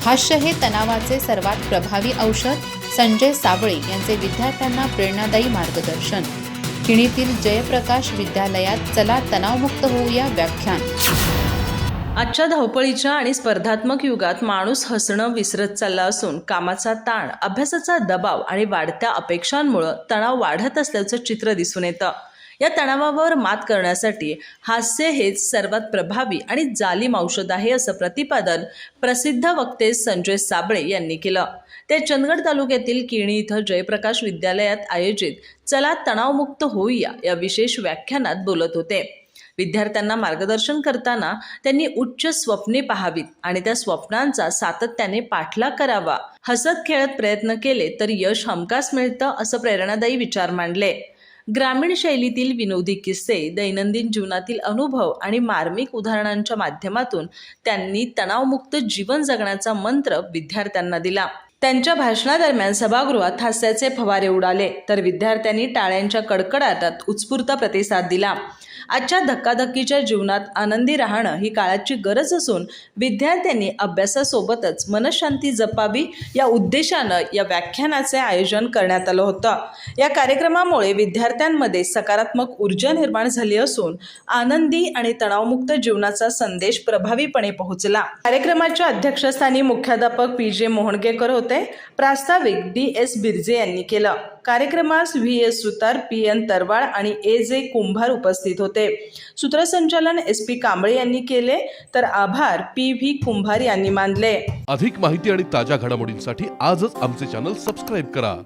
हास्य हे तणावाचे सर्वात प्रभावी औषध. संजय साबळे यांचे विद्यार्थ्यांना प्रेरणादायी मार्गदर्शन. किणीतील जयप्रकाश विद्यालयात चला तणावमुक्त होऊया व्याख्यान. आजच्या धावपळीच्या आणि स्पर्धात्मक युगात माणूस हसणं विसरत चालला असून कामाचा ताण, अभ्यासाचा दबाव आणि वाढत्या अपेक्षांमुळे तणाव वाढत असल्याचं चित्र दिसून येतं. या तणावावर मात करण्यासाठी हास्य हेच सर्वात प्रभावी आणि जालीम औषध आहे असं प्रतिपादन प्रसिद्ध वक्ते संजय साबळे यांनी केलं. ते चंदगड तालुक्यातील किणी इथं जयप्रकाश विद्यालयात आयोजित चला तणावमुक्त होऊया या विशेष व्याख्यानात बोलत होते. विद्यार्थ्यांना मार्गदर्शन करताना त्यांनी उच्च स्वप्ने पाहावीत आणि त्या स्वप्नांचा सातत्याने पाठलाग करावा. हसत खेळत प्रयत्न केले तर यश हमखास मिळतं असं प्रेरणादायी विचार मांडले. ग्रामीण शैलीतील विनोदी किस्से, दैनंदिन जीवनातील अनुभव आणि मार्मिक उदाहरणांच्या माध्यमातून त्यांनी तणावमुक्त जीवन जगण्याचा मंत्र विद्यार्थ्यांना दिला. त्यांच्या भाषणादरम्यान सभागृहात हास्याचे फवारे उडाले तर विद्यार्थ्यांनी टाळ्यांच्या कडकडाटात उत्स्फूर्त प्रतिसाद दिला. आजच्या धक्काधक्कीच्या जीवनात आनंदी राहणं ही काळाची गरज असून विद्यार्थ्यांनी अभ्यासासोबतच मनःशांती जपावी या उद्देशानं या व्याख्यानाचे आयोजन करण्यात आलं होतं. या कार्यक्रमामुळे विद्यार्थ्यांमध्ये सकारात्मक ऊर्जा निर्माण झाली असून आनंदी आणि तणावमुक्त जीवनाचा संदेश प्रभावीपणे पोहोचला. कार्यक्रमाच्या अध्यक्षस्थानी मुख्याध्यापक पी.जे. मोहणगेकर होते. प्रास्ताविक डी.एस. बिर्जे यांनी केलं. कार्यक्रमास व्ही.एस. सुतार, पी.एन. तरवाळ आणि ए.जे. कुंभार उपस्थित होते. सूत्रसंचालन एस.पी. कांबळे यांनी केले तर आभार पी.व्ही. कुंभार यांनी मानले. अधिक माहिती आणि ताज्या घडामोडींसाठी आजच आमचे चॅनल सबस्क्राईब करा.